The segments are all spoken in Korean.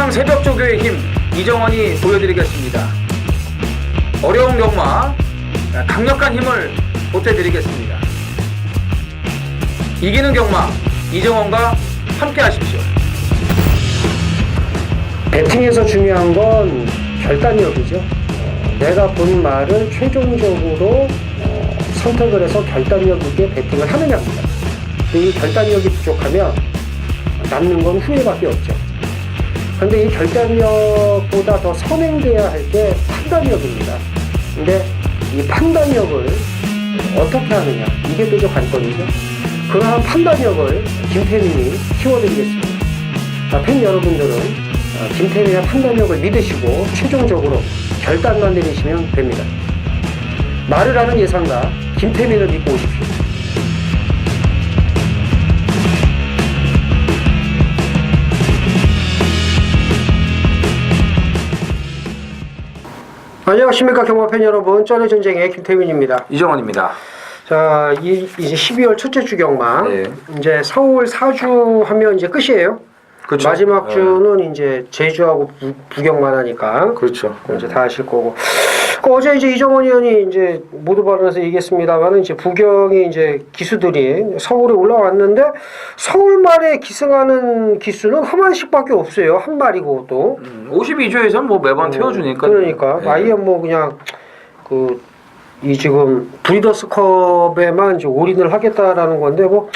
안녕 새벽조교의 힘 이정원이 보여드리겠습니다. 어려운 경마 강력한 힘을 보태드리겠습니다. 이기는 경마 이정원과 함께 하십시오. 배팅에서 중요한 건 결단력이죠. 내가 본 말을 최종적으로 선택을 해서 결단력 있게 배팅을 하느냐입니다. 이 결단력이 부족하면 남는 건 후회밖에 없죠. 그런데 이 결단력보다 더 선행돼야 할 게 판단력입니다. 근데 이 판단력을 어떻게 하느냐, 이게 또 관건이죠. 그러한 판단력을 김태민이 키워드리겠습니다. 팬 여러분들은 김태민의 판단력을 믿으시고 최종적으로 결단만 내리시면 됩니다. 말을 하는 예상가 김태민을 믿고 오십시오. 안녕하십니까 경마팬 여러분, 쩌리 전쟁의 김태민입니다. 이정원입니다. 자, 이제 12월 첫째 주 경마, 네. 이제 서울 4주 하면 이제 끝이에요. 그렇죠. 마지막 주는 이제 제주하고 부경만 하니까. 그렇죠. 이제 다 하실 거고. 어제 이제 이정원 의원이 이제 모두 발언에서 얘기했습니다만은 이제 부경이 이제 기수들이 서울에 올라왔는데 서울 말에 기승하는 기수는 한 마리씩밖에 없어요. 한 마리고 또. 52조에서는 뭐 매번 태워주니까. 그러니까 네. 아예 뭐 그냥 이 지금 브리더스컵에만 이제 올인을 하겠다라는 건데 뭐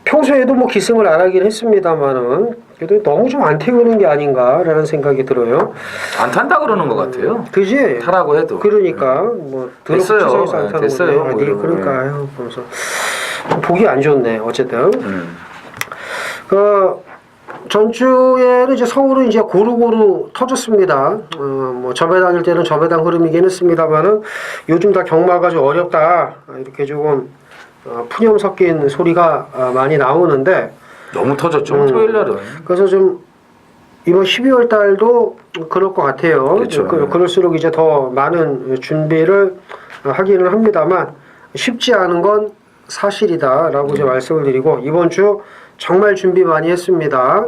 평소에도 뭐 기승을 안 하긴 했습니다만은 그래도 너무 좀 안 태우는 게 아닌가라는 생각이 들어요. 안 탄다 그러는 것 같아요. 그지? 타라고 해도. 그러니까 뭐 됐어요. 들어서 안 타는 됐어요. 건데. 뭐 그러니까요. 그래서 보기 안 좋네. 어쨌든 음. 전주에는 이제 서울은 이제 고루고루 터졌습니다. 뭐 저배당일 때는 저배당 흐름이긴 했습니다만은 요즘 다 경마가 좀 어렵다 이렇게 조금 푸념 섞인 소리가 많이 나오는데 너무 터졌죠. 토요일 날은. 그래서 좀 이번 12월 달도 그럴 것 같아요. 그렇죠. 그럴수록 이제 더 많은 준비를 하기는 합니다만 쉽지 않은 건 사실이다라고 이제 말씀을 드리고 이번 주 정말 준비 많이 했습니다.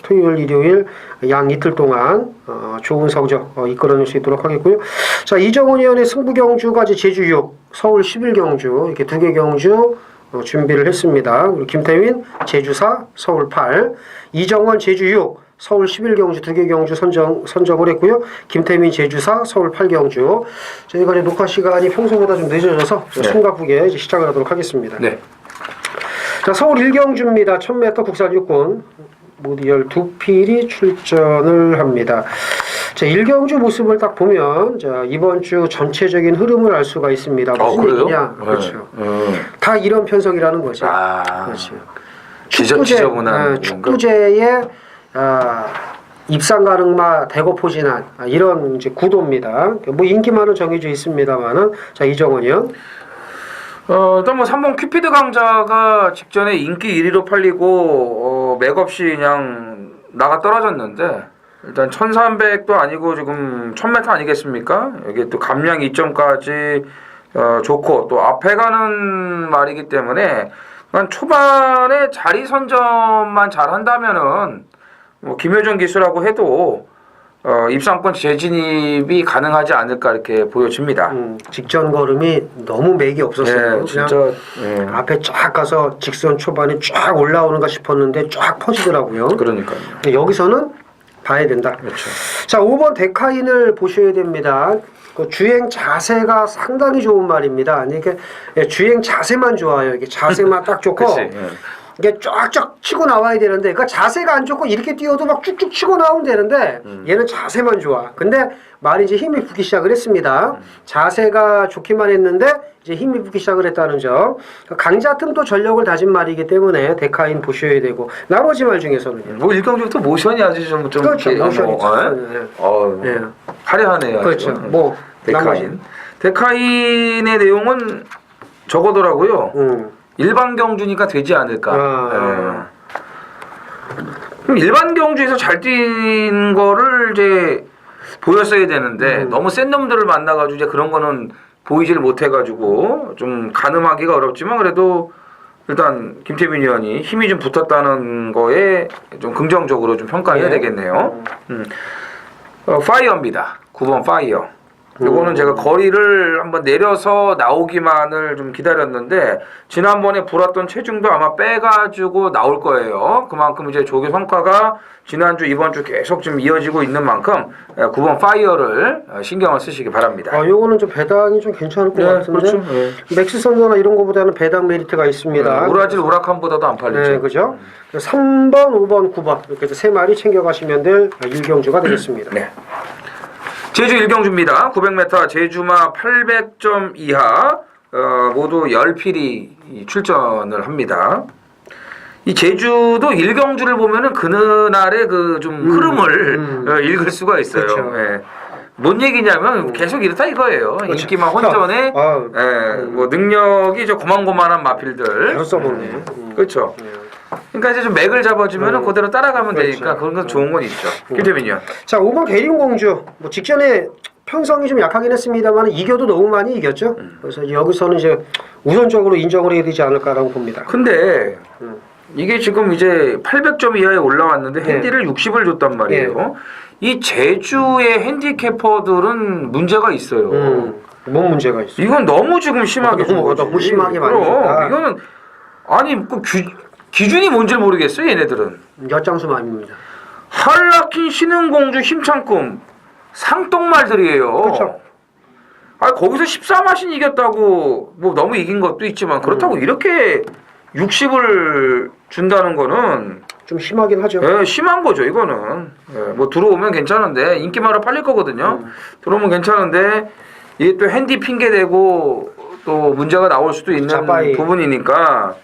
토요일, 일요일 양 이틀 동안 좋은 성적 이끌어낼 수 있도록 하겠고요. 자, 이정원 의원의 승부 경주까지 제주 6, 서울 11 경주 이렇게 두 개 경주 준비를 했습니다. 그리고 김태민 제주 4, 서울 8, 이정원 제주 6, 서울 11 경주 두 개 경주 선정을 했고요. 김태민 제주 4, 서울 8 경주. 저희가 이제 녹화 시간이 평소보다 좀 늦어져서 네. 숨가쁘게 이제 시작을 하도록 하겠습니다. 네. 자, 서울 1경주입니다. 1000m 국산 육군 모두 12필이 출전을 합니다. 자, 1경주 모습을 딱 보면 자, 이번 주 전체적인 흐름을 알 수가 있습니다. 무슨 그래요? 얘기냐? 네. 그렇죠. 다 이런 편성이라는 거죠. 그렇죠. 축구제, 지저분한 축구제의 입상 가능마 대거포진한 이런 이제 구도입니다. 뭐 인기 많은 정해져 있습니다만은 자, 이정원이요. 일단 뭐 3번 큐피드 강자가 직전에 인기 1위로 팔리고 맥없이 그냥 나가 떨어졌는데 일단 1300도 아니고 지금 1000m 아니겠습니까? 여기 또 감량 2점까지 좋고 또 앞에 가는 말이기 때문에 초반에 자리 선점만 잘 한다면은 뭐 김효정 기수라고 해도 입상권 재진입이 가능하지 않을까 이렇게 보여집니다. 직전 걸음이 너무 맥이 없었어요. 네, 진짜 앞에 쫙 가서 직선 초반에 쫙 올라오는가 싶었는데 쫙 퍼지더라고요. 그러니까요. 여기서는 봐야 된다. 그렇죠. 자, 5번 데카인을 보셔야 됩니다. 그 주행 자세가 상당히 좋은 말입니다. 이게 주행 자세만 좋아요. 이게 자세만 딱 좋고 그치, 이게 쫙쫙 치고 나와야 되는데 그 자세가 안 좋고 이렇게 뛰어도 막 쭉쭉 치고 나오면 되는데 얘는 자세만 좋아. 근데 말이 이제 힘이 붙기 시작을 했습니다. 자세가 좋기만 했는데 이제 힘이 붙기 시작을 했다는 점. 강자 틈도 전력을 다진 말이기 때문에 데카인 보셔야 되고 나머지 말 중에서는 뭐 일경주부터 모션이 아주 좀 그렇죠. 이렇게 모션이 네. 화려하네요. 그렇죠. 아주. 뭐 데카인. 데카인의 내용은 저거더라고요. 일반 경주니까 되지 않을까. 그럼 일반 경주에서 잘 뛴 거를 이제 보였어야 되는데 너무 센 놈들을 만나가지고 이제 그런 거는 보이지를 못해가지고 좀 가늠하기가 어렵지만 그래도 일단 김태민 의원이 힘이 좀 붙었다는 거에 좀 긍정적으로 좀 평가해야 되겠네요. 파이어입니다. 9번 파이어. 요거는 제가 거리를 한번 내려서 나오기만을 좀 기다렸는데 지난번에 불었던 체중도 아마 빼가지고 나올 거예요. 그만큼 이제 조교 성과가 지난주 이번 주 계속 좀 이어지고 있는 만큼 9번 파이어를 신경을 쓰시기 바랍니다. 요거는 좀 배당이 좀 괜찮을 것 같은데. 그렇죠. 맥스 선거나 이런 거보다는 배당 메리트가 있습니다. 우라질 우라칸보다도 안 팔리죠. 네, 그죠? 3번, 5번, 9번 이렇게 해서 3마리 챙겨가시면 될 일경주가 되겠습니다. 네. 제주 일경주입니다. 900m 제주마 800점 이하 모두 10필이 출전을 합니다. 이 제주도 일경주를 보면은 그날의 그 좀 흐름을 읽을 수가 있어요. 그렇죠. 예. 뭔 얘기냐면 계속 이렇다 이거예요. 그렇죠. 인기만 혼전에 뭐 능력이 저 고만고만한 마필들. 바로 써먹네. 그렇죠. 그러니까 이제 좀 맥을 잡아주면은 그대로 따라가면 그렇죠. 되니까 그런 건 좋은 건 있죠. 김태민이요. 자, 5번 계림공주. 뭐 직전에 편성이 좀 약하긴 했습니다만 이겨도 너무 많이 이겼죠. 그래서 여기서는 이제 우선적으로 인정을 해야 되지 않을까라고 봅니다. 근데 이게 지금 이제 800점 이하에 올라왔는데 핸디를 60을 줬단 말이에요. 이 제주의 핸디캐퍼들은 문제가 있어요. 뭔 문제가 있어? 이건 너무 지금 심하게 준 거지. 너무 심하게 많이 그럼 줬다. 이거는 아니 그 기준이 뭔지 모르겠어요. 얘네들은. 엿장수 아닙니다. 할라킨 신흥공주 힘창꿈 상똥말들이에요. 그렇죠. 아 거기서 14마신 이겼다고 뭐 너무 이긴 것도 있지만 그렇다고 이렇게 60을 준다는 거는 좀 심하긴 하죠. 예, 심한 거죠 이거는. 예, 뭐 들어오면 괜찮은데 인기마다 팔릴 거거든요. 들어오면 괜찮은데 이게 또 핸디 핑계 대고 또 문제가 나올 수도 있는 자빠이. 부분이니까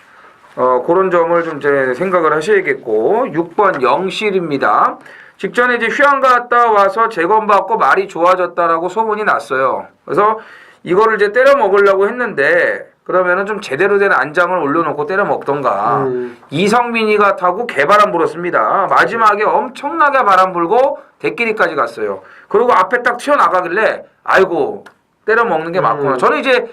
그런 점을 좀 이제 생각을 하셔야겠고 6번 영실입니다. 직전에 이제 휴양 갔다 와서 재검받고 말이 좋아졌다라고 소문이 났어요. 그래서 이거를 이제 때려 먹으려고 했는데 그러면은 좀 제대로 된 안장을 올려놓고 때려 먹던가. 이성민이가 타고 개바람 불었습니다. 마지막에 엄청나게 바람 불고 대끼리까지 갔어요. 그리고 앞에 딱 튀어나가길래 아이고 때려 먹는 게 맞구나. 저는 이제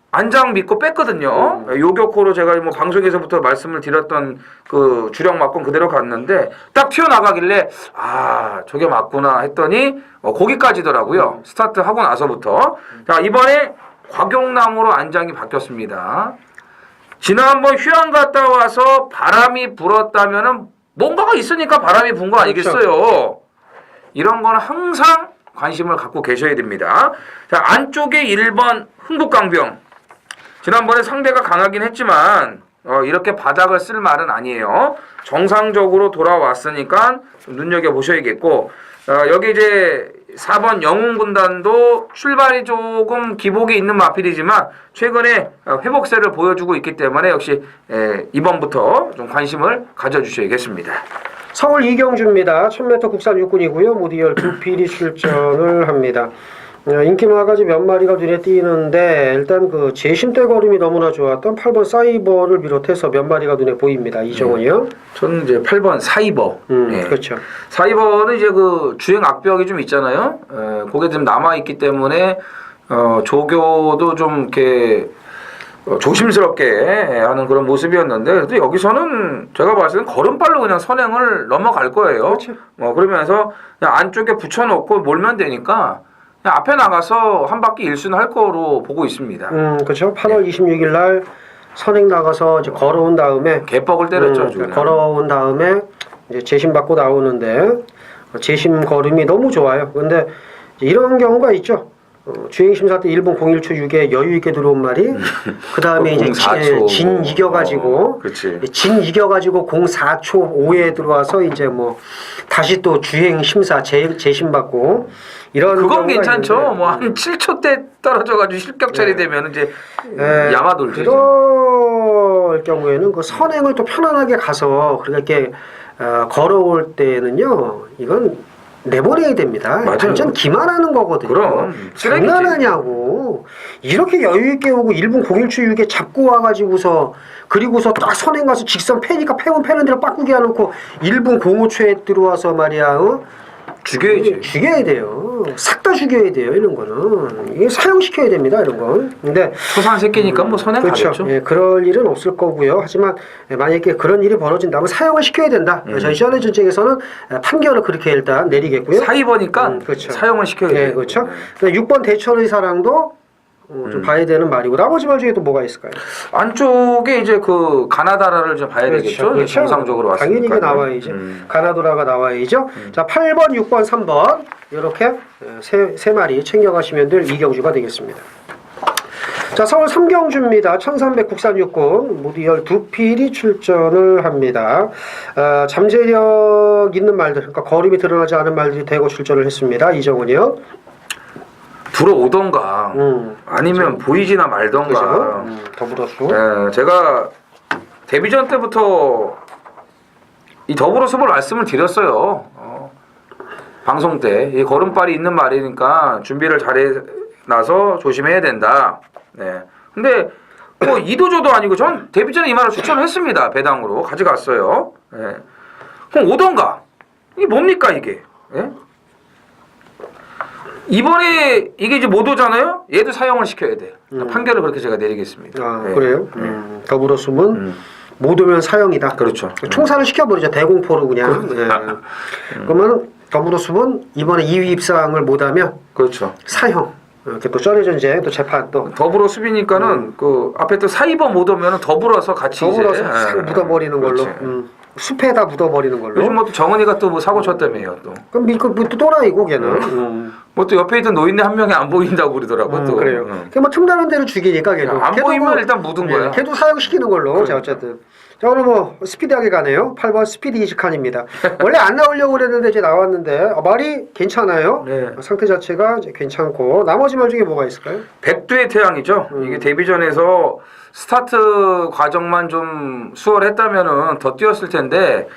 안장 믿고 뺐거든요. 요격호로 제가 뭐 방송에서부터 말씀을 드렸던 그 주력 맞고 그대로 갔는데 딱 튀어나가길래 아 저게 맞구나 했더니 거기까지더라고요. 스타트 하고 나서부터. 자 이번에 곽용남으로 안장이 바뀌었습니다. 지난번 휴양 갔다 와서 바람이 불었다면은 뭔가가 있으니까 바람이 분 거 아니겠어요. 이런 거는 항상 관심을 갖고 계셔야 됩니다. 자 안쪽에 1번 흥국강병. 지난번에 상대가 강하긴 했지만 이렇게 바닥을 쓸 말은 아니에요. 정상적으로 돌아왔으니까 좀 눈여겨보셔야겠고 여기 이제 4번 영웅군단도 출발이 조금 기복이 있는 마필이지만 최근에 회복세를 보여주고 있기 때문에 역시 이번부터 좀 관심을 가져주셔야겠습니다. 서울 이경주입니다. 1000m 국산 육군이고요. 모두 12필이 출전을 합니다. 인기마가지 몇 마리가 눈에 띄는데 일단 그 재심대 걸음이 너무나 좋았던 8번 사이버를 비롯해서 몇 마리가 눈에 보입니다. 이정은이요. 저는 이제 8번 사이버. 그렇죠. 사이버는 이제 그 주행 악벽이 좀 있잖아요. 그게 좀 남아 있기 때문에 조교도 좀 이렇게 조심스럽게 하는 그런 모습이었는데 그래도 여기서는 제가 봤을 때는 걸음발로 그냥 선행을 넘어갈 거예요. 그렇죠. 그러면서 그냥 안쪽에 붙여놓고 몰면 되니까 그냥 앞에 나가서 한 바퀴 일순할 거로 보고 있습니다. 그렇죠. 8월 26일 날 선행 나가서 이제 걸어온 다음에 개뻑을 때렸죠. 아주 그냥. 걸어온 다음에 이제 재심 받고 나오는데 재심 걸음이 너무 좋아요. 근데 이런 경우가 있죠. 주행 심사 때 1분 01초 6에 여유 있게 들어온 말이 그 다음에 이제 진 이겨가지고 진 이겨가지고 04초 5에 들어와서 이제 뭐 다시 또 주행 심사 재심 받고 이런 그건 괜찮죠. 뭐 한 7초 때 떨어져가지고 실격 처리되면 이제 야마돌죠. 그럴 경우에는 그 선행을 또 편안하게 가서 그렇게 걸어올 때는요 이건 내버려야 됩니다. 맞아요. 완전 기만하는 거거든요. 그럼 장난하냐고. 이렇게 여유 있게 오고 1분 01초 6에 잡고 와가지고서 그리고서 딱 선행 가서 직선 패니까 패는 대로 빠꾸게 해놓고 1분 05초에 들어와서 말이야 죽여야지. 죽여야 돼요. 싹 다 죽여야 돼요. 이런 거는 이게 사형시켜야 됩니다. 이런 건. 근데 초산 새끼니까 뭐 선행 그렇죠. 가겠죠. 예, 그럴 일은 없을 거고요. 하지만 만약에 그런 일이 벌어진다면 사형을 시켜야 된다. 저희 시한의 전쟁에서는 판결을 그렇게 일단 내리겠고요. 사입원이니까 그렇죠. 사용을 시켜야 예, 돼요. 그렇죠. 6번 대천의 사랑도 좀 봐야 되는 말이고 나머지 말 중에 또 뭐가 있을까요? 안쪽에 이제 그 가나다라를 좀 봐야 되겠죠. 그렇죠. 정상적으로 왔으니까. 당연히 이게 나와야죠. 가나도라가 나와야죠. 자, 8번, 6번, 3번 이렇게 세 마리 챙겨가시면 될 이경주가 되겠습니다. 자, 서울 삼경주입니다. 1300 국산 육군 모두 12필이 출전을 합니다. 잠재력 있는 말들, 그러니까 거림이 드러나지 않은 말들이 대거 출전을 했습니다. 이정은이요. 들어오던가 아니면 보이지나 말던가. 더불어서. 예, 제가 데뷔전 때부터 이 더불어서 말씀을 드렸어요. 방송 때 이 걸음발이 있는 말이니까 준비를 잘해 나서 조심해야 된다. 네. 근데 뭐 이도저도 아니고 전 데뷔전에 이 말을 추천을 했습니다. 배당으로 가져갔어요. 예. 그럼 오던가. 이게 뭡니까 이게? 예? 이번에 이게 이제 못 오잖아요. 얘도 사용을 시켜야 돼. 판결을 그렇게 제가 내리겠습니다. 아, 네. 그래요? 더불어서는 못 오면 사형이다. 그렇죠. 총살을 시켜버리죠. 대공포로 그냥. 예. 그러면 더불어서는 이번에 2위 입상을 못하면 그렇죠. 사형. 이렇게 또 전해전쟁 또 재판 또 더불어 수비니까는 그 앞에 또 사이버 못 오면 더불어서 같이 더불어서 이제 싹 묻어버리는 걸로. 그렇지. 숲에다 묻어버리는 걸로. 요즘 뭐 또 정은이가 또 뭐 사고 쳤다며요 또. 그럼 또 또라이고 걔는. 뭐 또 옆에 있던 노인네 한 명이 안 보인다고 그러더라고 또. 그래요. 그뭐 틈나는 대로 죽이니까 걔도. 안 걔도 보이면 뭐, 일단 묻은 거야. 걔도 사형시키는 걸로. 자, 어쨌든. 자, 오늘 뭐 스피디하게 가네요. 8번 스피디 이직한입니다. 원래 안 나오려고 그랬는데 이제 나왔는데 말이 괜찮아요. 네. 상태 자체가 이제 괜찮고 나머지 말 중에 뭐가 있을까요? 백두의 태양이죠. 이게 데뷔전에서 스타트 과정만 좀 수월했다면은 더 뛰었을 텐데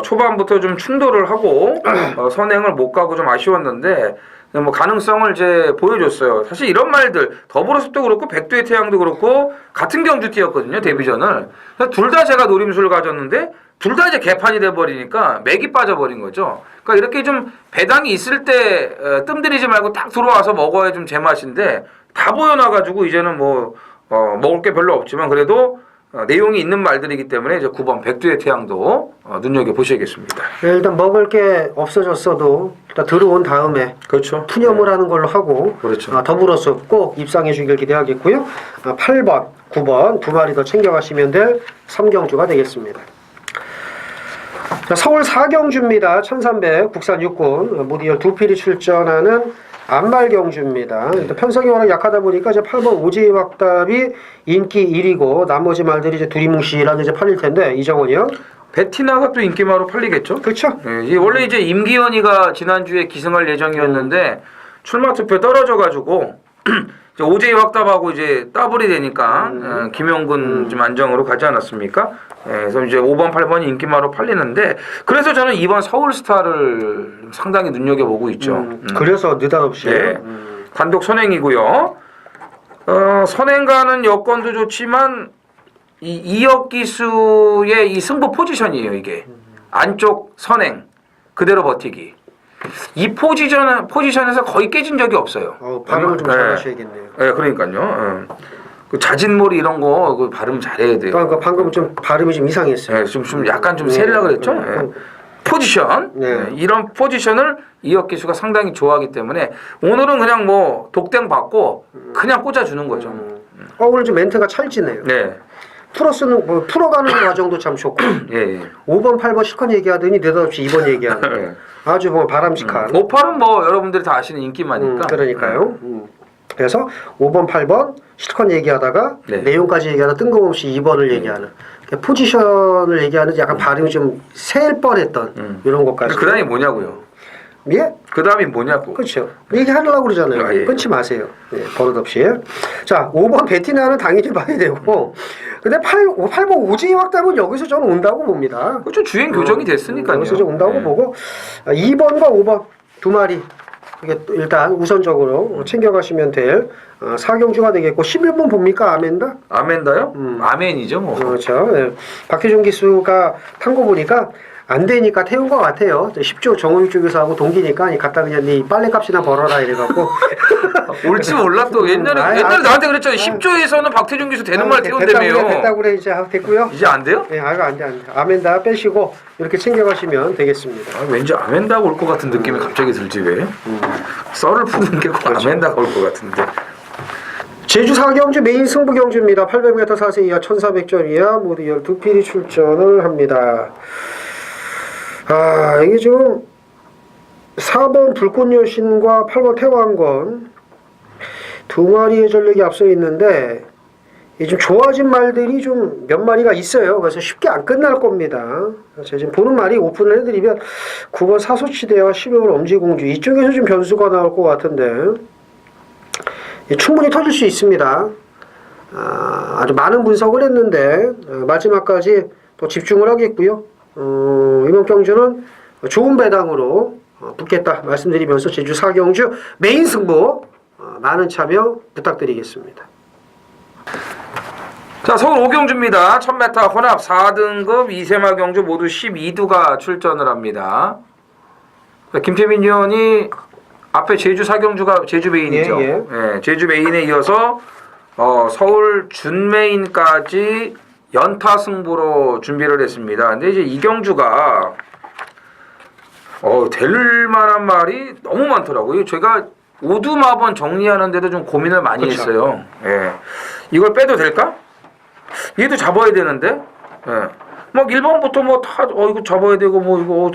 초반부터 좀 충돌을 하고 선행을 못 가고 좀 아쉬웠는데 뭐 가능성을 이제 보여줬어요. 사실 이런 말들 더불어숲도 그렇고 백두의 태양도 그렇고 같은 경주 뛰었거든요. 데뷔전을. 둘 다 제가 노림수를 가졌는데 둘 다 이제 개판이 돼버리니까 맥이 빠져버린 거죠. 그러니까 이렇게 좀 배당이 있을 때 뜸들이지 말고 딱 들어와서 먹어야 좀 제맛인데 다 보여놔가지고 이제는 뭐 먹을 게 별로 없지만 그래도 내용이 있는 말들이기 때문에 이제 9번 백두의 태양도 눈여겨보셔야겠습니다. 일단 먹을 게 없어졌어도 일단 들어온 다음에 그렇죠. 투념을 하는 걸로 하고 그렇죠. 더불어서 꼭 입상해 주길 기대하겠고요. 8번, 9번 두 마리 더 챙겨가시면 될 삼경주가 되겠습니다. 자, 서울 사경주입니다. 1300 국산 육군 모두 12필이 출전하는 안말경주입니다. 편성이 워낙 약하다 보니까 이제 8번 오지의 확답이 인기 1위고 나머지 말들이 이제 두리뭉실하게 이제 팔릴 텐데 이정원이요? 베티나가 또 인기마로 팔리겠죠? 그렇죠. 예, 원래 이제 임기현이가 지난주에 기승할 예정이었는데 출마 투표 떨어져가지고 이제 오제이 확답하고 이제 더블이 되니까 김용근 좀 안정으로 가지 않았습니까? 예, 그래서 이제 5번, 8번이 인기마로 팔리는데 그래서 저는 이번 서울스타를 상당히 눈여겨보고 있죠. 그래서 느닷없이 네. 단독 선행이고요. 선행가는 여건도 좋지만 이 2억 기수의 이 승부 포지션이에요. 이게 안쪽 선행 그대로 버티기. 이 포지션에서 거의 깨진 적이 없어요. 발음을 좀 잘하셔야겠네요. 네, 그러니까요. 그 자진몰이 이런 거 그 발음 잘해야 돼요. 그러니까 방금 좀 발음이 좀 이상했어요. 네, 좀 약간 좀 세려고 그랬죠. 네. 포지션 이런 포지션을 이혁 기수가 상당히 좋아하기 때문에 오늘은 그냥 뭐 독땡 받고 그냥 꽂아주는 거죠. 오늘 좀 멘트가 찰지네요. 네. 풀어쓰는 뭐 풀어가는 과정도 참 좋고. 예. 5번, 8번 실컷 얘기하더니 느닷없이 2번 얘기하는. 아주 뭐 바람직한. 5팔은 뭐 여러분들이 다 아시는 인기마니까. 그러니까요. 그래서 5번, 8번 실컷 얘기하다가 내용까지 얘기하다 뜬금없이 2번을 얘기하는. 포지션을 얘기하는 약간 발음이 좀 세일 뻔했던 이런 것까지. 그 다음이 뭐냐고요? 예? 그 다음이 뭐냐고. 그렇죠. 얘기하려고 그러잖아요. 끊지 마세요. 예, 버릇없이. 자, 5번 베티나는 당연히 봐야 되고 근데 8번 오지의 확답은 여기서 저는 온다고 봅니다. 그렇죠. 주행 교정이 됐으니까요. 여기서 좀 온다고 보고 2번과 5번 두 마리 이게 일단 우선적으로 챙겨가시면 될 사경주가 되겠고 11번 봅니까? 아멘다? 아멘다요? 아멘이죠 뭐. 그렇죠. 네. 박혜준 기수가 탄 거 보니까 안 되니까 태운 것 같아요. 10조 정호유 쪽에서 하고 동기니까 갖다 그냥 네 빨래값이나 벌어라 이래갖고 올지 몰라 또 옛날에 나한테 그랬잖아요. 10조에서는 박태준 교수 되는 말 태운다며요. 됐다고 그래 이제 됐고요. 이제 안 돼요? 네, 안 돼. 아멘다 빼시고 이렇게 챙겨가시면 되겠습니다. 왠지 아멘다가 올 것 같은 느낌이 갑자기 들지 왜? 썰을 푸는 게 꼭 그렇죠. 아멘다가 올 것 같은데. 제주 4경주 메인 승부 경주입니다. 800m 4세 이하 1400점 이하 모두 12필이 출전을 합니다. 이게 지금 4번 불꽃여신과 8번 태왕건 두 마리의 전력이 앞서 있는데 좀 좋아진 말들이 좀 몇 마리가 있어요. 그래서 쉽게 안 끝날 겁니다. 제가 지금 보는 말이 오픈을 해드리면 9번 사소치대와 11번 엄지공주 이쪽에서 좀 변수가 나올 것 같은데 충분히 터질 수 있습니다. 아주 많은 분석을 했는데 마지막까지 또 집중을 하겠고요. 이번 경주는 좋은 배당으로 붙겠다 말씀드리면서 제주 4경주 메인 승부 많은 참여 부탁드리겠습니다. 자, 서울 5경주입니다. 1000m 혼합 4등급 2세마 경주 모두 12두가 출전을 합니다. 김태민 의원이 앞에 제주 4경주가 제주 메인이죠. 예, 제주 메인에 이어서 서울 준 메인까지 연타 승부로 준비를 했습니다. 근데 이제 이 경주가 될 만한 말이 너무 많더라고요. 제가 오두마번 정리하는데도 좀 고민을 많이 그쵸. 했어요. 예. 이걸 빼도 될까? 얘도 잡아야 되는데. 예. 막 1번부터 뭐 다 이거 잡아야 되고 뭐 이거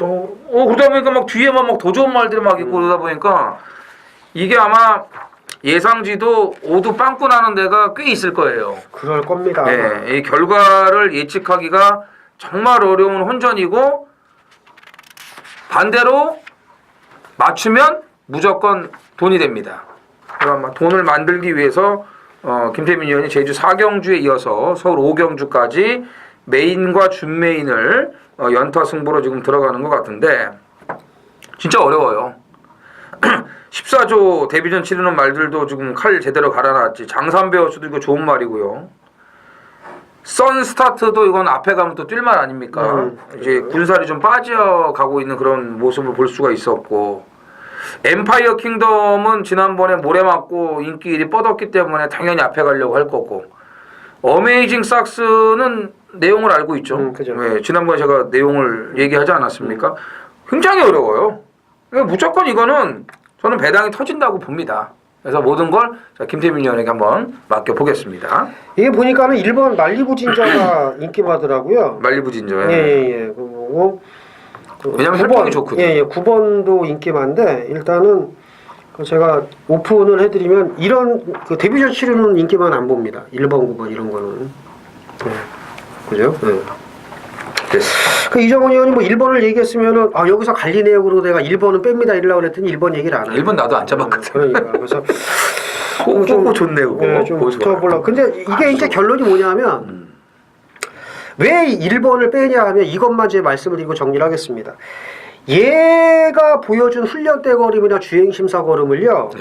그러다 보니까 막 뒤에만 막 더 좋은 말들이 막 있고 그러다 보니까 이게 아마 예상지도 오두 빵꾸 나는 데가 꽤 있을 거예요. 그럴 겁니다. 네, 이 결과를 예측하기가 정말 어려운 혼전이고 반대로 맞추면 무조건 돈이 됩니다. 그러니까 돈을 만들기 위해서 김태민 의원이 제주 4경주에 이어서 서울 5경주까지 메인과 준메인을 연타 승부로 지금 들어가는 것 같은데 진짜 어려워요. 14조 데뷔전 치르는 말들도 지금 칼 제대로 갈아놨지. 장산배어수도 이거 좋은 말이고요. 선스타트도 이건 앞에 가면 또 뛸 말 아닙니까? 이제 군살이 좀 빠져가고 있는 그런 모습을 볼 수가 있었고 엠파이어 킹덤은 지난번에 모래 맞고 인기 1위 뻗었기 때문에 당연히 앞에 가려고 할 거고 어메이징 삭스는 내용을 알고 있죠. 그죠. 네, 지난번에 제가 내용을 얘기하지 않았습니까? 굉장히 어려워요. 그러니까 무조건 이거는 저는 배당이 터진다고 봅니다. 그래서 모든 걸 김태민 의원에게 한번 맡겨보겠습니다. 이게 보니까는 1번 말리부 진저가 인기 많더라고요. 말리부 진저. 예. 왜냐면 혈통이 좋거든요. 예. 9번도 인기 많은데 일단은 제가 오픈을 해드리면 이런 데뷔전 치르는 인기만 안 봅니다. 1번, 9번 이런 거는. 그죠? 이정원 의원이 뭐 1번을 얘기했으면은 여기서 갈리네요. 그러고 내가 1번은 뺍니다 이러려고 그랬더니 1번 얘기를 안 해요. 1번 나도 안 잡았거든. 그러니까 그래서 좀 좋네요. 네, 좀 붙어보려고. 근데 이게 이제 결론이 뭐냐면 왜 1번을 빼냐 하면 이것만 제 말씀을 드리고 정리를 하겠습니다. 얘가 보여준 훈련 때 걸음이나 주행 심사 걸음을요.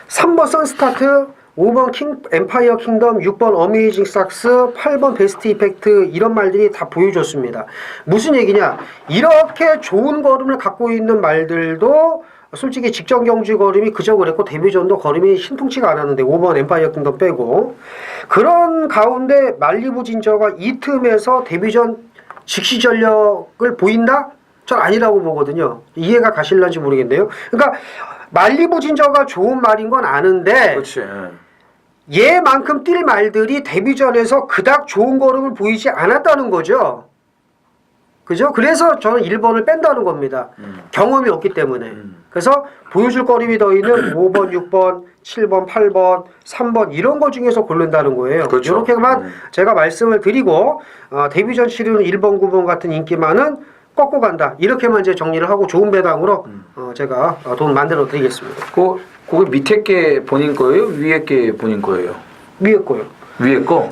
3번 선스타트, 5번 엠파이어 킹덤, 6번 어메이징 삭스, 8번 베스트 이펙트 이런 말들이 다 보여줬습니다. 무슨 얘기냐? 이렇게 좋은 걸음을 갖고 있는 말들도 솔직히 직전 경주 걸음이 그저 그랬고 데뷔전도 걸음이 신통치가 않았는데 5번 엠파이어 킹덤 빼고 그런 가운데 말리부 진저가 이 틈에서 데뷔전 직시 전력을 보인다? 전 아니라고 보거든요. 이해가 가실런지 모르겠네요. 그러니까 말리부 진저가 좋은 말인 건 아는데 그렇지. 얘만큼 뛸 말들이 데뷔전에서 그닥 좋은 걸음을 보이지 않았다는 거죠. 그죠? 그래서 저는 1번을 뺀다는 겁니다. 경험이 없기 때문에. 그래서 보여줄 걸음이 더 있는 5번, 6번, 7번, 8번, 3번 이런 거 중에서 고른다는 거예요. 그렇죠. 이렇게만 제가 말씀을 드리고 데뷔전 치르는 1번, 9번 같은 인기만은 꺾고 간다. 이렇게만 이제 정리를 하고 좋은 배당으로 제가 돈 만들어 드리겠습니다. 그게 밑에 게 본인 거예요? 위에 게 본인 거예요? 위에 거요. 위에 거?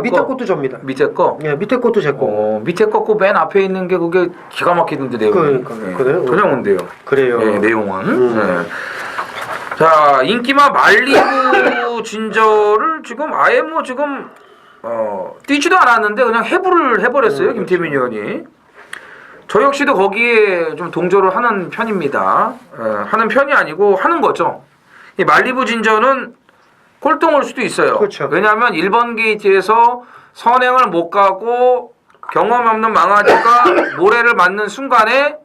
밑에 것도 접니다. 밑에 거? 예, 밑에 것도 제 거. 밑에 거고 맨 앞에 있는 게 그게 기가 막히던데 내용이. 그러니까 그래요. 그냥 온대요. 그래요. 네, 내용은. 네. 자, 인기만 말리부 진저를 지금 아예 뭐 지금 뛰지도 않았는데 그냥 해부를 해버렸어요. 김태민 의원이. 저 역시도 거기에 좀 동조를 하는 편입니다. 하는 편이 아니고 하는 거죠. 이 말리부 진저는 꼴등할 수도 있어요. 그렇죠. 왜냐하면 1번 게이트에서 선행을 못 가고 경험 없는 망아지가 모래를 맞는 순간에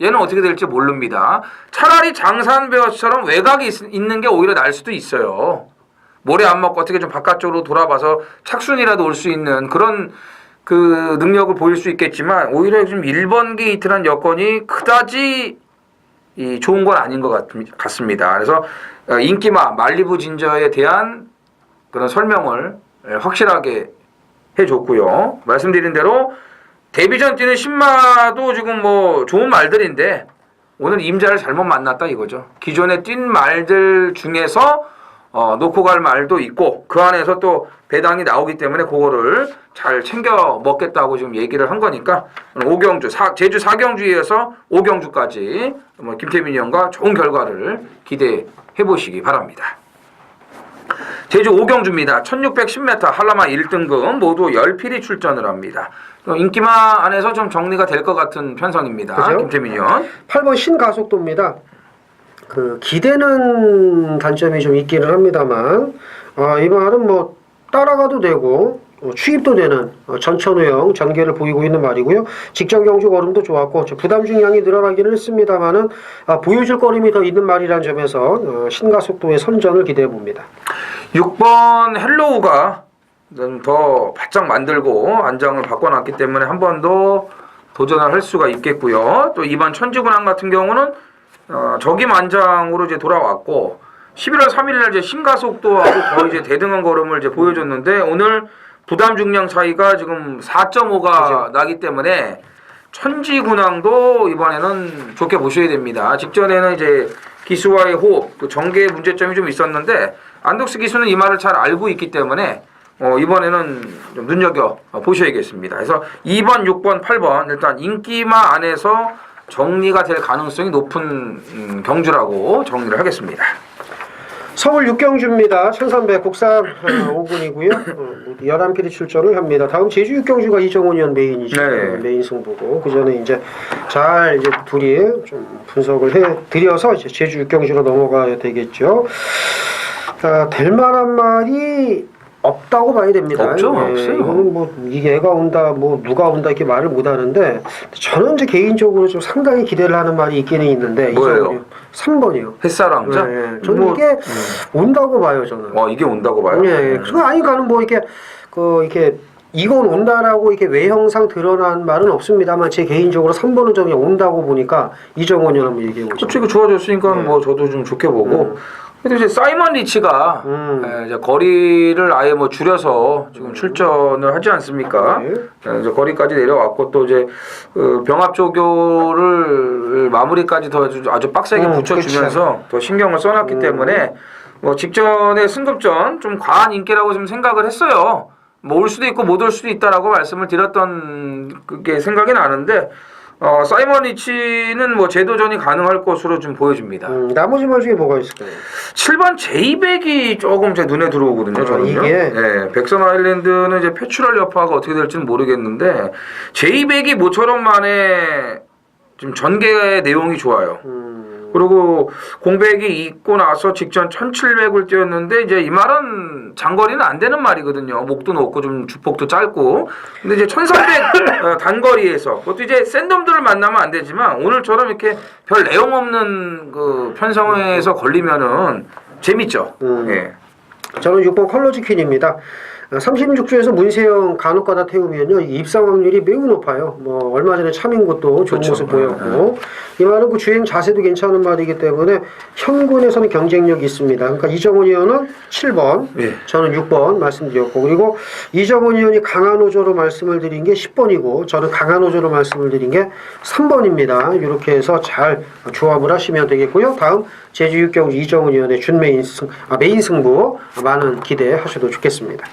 얘는 어떻게 될지 모릅니다. 차라리 장산베어처럼 외곽이 있는 게 오히려 날 수도 있어요. 모래 안 먹고 어떻게 좀 바깥쪽으로 돌아봐서 착순이라도 올 수 있는 그런 그 능력을 보일 수 있겠지만 오히려 좀 1번 게이트란 여건이 그다지 좋은 건 아닌 것 같습니다. 그래서 인기마 말리부 진저에 대한 그런 설명을 확실하게 해줬고요. 말씀드린 대로 데뷔전 뛰는 신마도 지금 뭐 좋은 말들인데 오늘 임자를 잘못 만났다 이거죠. 기존에 뛴 말들 중에서 놓고 갈 말도 있고 그 안에서 또 배당이 나오기 때문에 그거를 잘 챙겨 먹겠다고 지금 얘기를 한 거니까 오경주 제주 4경주에서 5경주까지 김태민이 형과 좋은 결과를 기대해 보시기 바랍니다. 제주 5경주입니다. 1610m 한라마 1등급 모두 10필이 출전을 합니다. 인기마 안에서 좀 정리가 될 것 같은 편성입니다. 그죠? 김태민이 형. 8번 신가속도입니다. 그 기대는 단점이 좀 있기는 합니다만 이 말은 뭐 따라가도 되고 추입도 되는 전천후형 전개를 보이고 있는 말이고요. 직전 경주 걸음도 좋았고 부담 중량이 늘어나기는 했습니다만은 보여줄 거림이 더 있는 말이라는 점에서 신가속도의 선전을 기대해 봅니다. 6번 헬로우가 더 바짝 만들고 안장을 바꿔놨기 때문에 한 번 더 도전을 할 수가 있겠고요. 또 2번 천지군항 같은 경우는 적임 안장으로 이제 돌아왔고 11월 3일날 이제 신가속도하고 거의 이제 대등한 걸음을 이제 보여줬는데 오늘 부담 중량 차이가 지금 4.5가 나기 때문에 천지군항도 이번에는 좋게 보셔야 됩니다. 직전에는 이제 기수와의 호흡, 또 전개의 문제점이 좀 있었는데 안덕수 기수는 이 말을 잘 알고 있기 때문에 이번에는 좀 눈여겨 보셔야겠습니다. 그래서 2번, 6번, 8번 일단 인기마 안에서 정리가 될 가능성이 높은 경주라고 정리를 하겠습니다. 서울 6경주입니다. 1300 국산 5군이고요. 11필이 출전을 합니다. 다음 제주 6경주가 이정훈 의원 메인이죠. 네. 메인 승부고 그 전에 이제 잘 이제 둘이 좀 분석을 해 드려서 이제 제주 6경주로 넘어가야 되겠죠. 될 만한 말이 없다고 봐야 됩니다. 없죠, 없어요. 이거는 뭐 이게 애가 온다, 뭐 누가 온다 이렇게 말을 못 하는데 저는 이제 개인적으로 좀 상당히 기대를 하는 말이 있기는 있는데 뭐예요? 3번이요. 햇살왕자? 네, 저는 이게 온다고 봐요, 저는. 이게 온다고 봐요? 네, 그거 아니까는 뭐 이렇게 이렇게 이건 온다라고 이렇게 외형상 드러난 말은 없습니다만 제 개인적으로 3번은 좀 온다고 보니까 이정원 의원 한번 얘기해 보죠. 그렇죠. 이거 좋아졌으니까 뭐 저도 좀 좋게 보고. 근데 이제 사이먼 리치가 이제 거리를 아예 뭐 줄여서 지금 출전을 하지 않습니까? 이제 거리까지 내려왔고 또 이제 병합 조교를 마무리까지 더 아주 빡세게 붙여주면서 더 신경을 써놨기 때문에 뭐 직전에 승급전 좀 과한 인기라고 좀 생각을 했어요. 뭐 올 수도 있고 못 올 수도 있다라고 말씀을 드렸던 그게 생각이 나는데. 사이먼 리치는 뭐 재도전이 가능할 것으로 좀 보여집니다. 나머지 말 중에 뭐가 있을까요? 7번 제이백이 조금 제 눈에 들어오거든요. 저는요. 이게? 네, 백선 아일랜드는 이제 패추럴 여파가 어떻게 될지는 모르겠는데 제이백이 모처럼 만에 지금 전개의 내용이 좋아요. 그리고 공백이 있고 나서 직전 1700을 뛰었는데 이제 이 말은 장거리는 안 되는 말이거든요. 목도 높고 좀 주폭도 짧고. 근데 이제 1300 단거리에서 그것도 이제 센 놈들을 만나면 안 되지만 오늘처럼 이렇게 별 내용 없는 그 편성에서 걸리면은 재밌죠. 예. 저는 6번 컬러즈 퀸입니다. 36주에서 문세영 간혹가다 태우면요 입상 확률이 매우 높아요. 뭐 얼마 전에 참인 것도 좋은 그렇죠. 모습 보였고 이 말은 그 주행 자세도 괜찮은 말이기 때문에 현군에서는 경쟁력이 있습니다. 그러니까 이정훈 의원은 7번, 저는 6번 말씀드렸고 그리고 이정훈 의원이 강한 호조로 말씀을 드린 게 10번이고 저는 강한 호조로 말씀을 드린 게 3번입니다. 이렇게 해서 잘 조합을 하시면 되겠고요. 다음 제주 6경주 이정훈 의원의 메인 승부 많은 기대하셔도 좋겠습니다.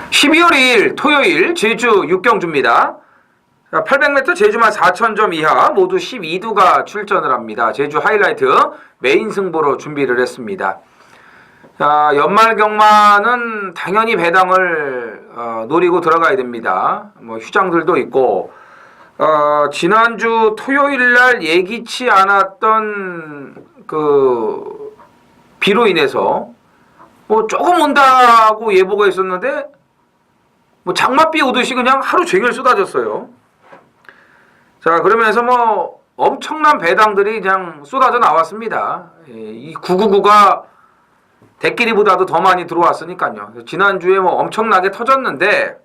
12월 2일 토요일 제주 6경주입니다. 800m 제주만 4,000점 이하 모두 12두가 출전을 합니다. 제주 하이라이트 메인 승부로 준비를 했습니다. 연말 경마는 당연히 배당을 노리고 들어가야 됩니다. 뭐 휴장들도 있고 지난주 토요일 날 예기치 않았던 그 비로 인해서 뭐 조금 온다고 예보가 있었는데 뭐 장맛비 오듯이 그냥 하루 종일 쏟아졌어요. 자, 그러면서 뭐 엄청난 배당들이 그냥 쏟아져 나왔습니다. 이 999가 대끼리보다도 더 많이 들어왔으니까요. 지난주에 뭐 엄청나게 터졌는데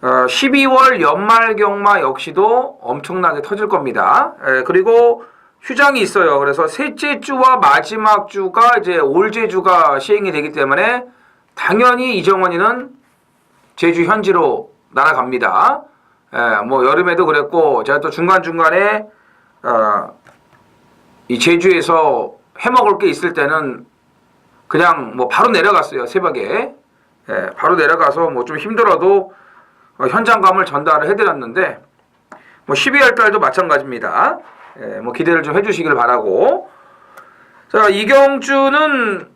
12월 연말 경마 역시도 엄청나게 터질 겁니다. 그리고 휴장이 있어요. 그래서 셋째 주와 마지막 주가 이제 올제주가 시행이 되기 때문에 당연히 이정원이는 제주 현지로 날아갑니다. 뭐 여름에도 그랬고 제가 또 중간중간에 이 제주에서 해먹을 게 있을 때는 그냥 뭐 바로 내려갔어요. 새벽에. 바로 내려가서 뭐 좀 힘들어도 현장감을 전달을 해드렸는데 뭐 12월 달도 마찬가지입니다. 뭐 기대를 좀 해주시길 바라고. 자, 이경주는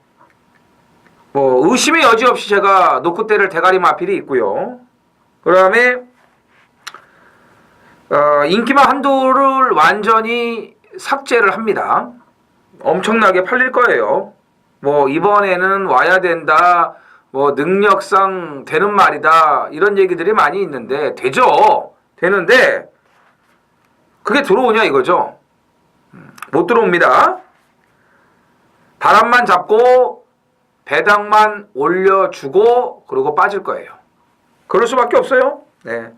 뭐 의심의 여지 없이 제가 노크대를 대가리 마필이 있고요. 그 다음에 인기만 한도를 완전히 삭제를 합니다. 엄청나게 팔릴 거예요. 뭐 이번에는 와야 된다. 뭐 능력상 되는 말이다. 이런 얘기들이 많이 있는데 되죠. 되는데 그게 들어오냐 이거죠. 못 들어옵니다. 바람만 잡고 배당만 올려주고 그러고 빠질 거예요. 그럴 수밖에 없어요. 네.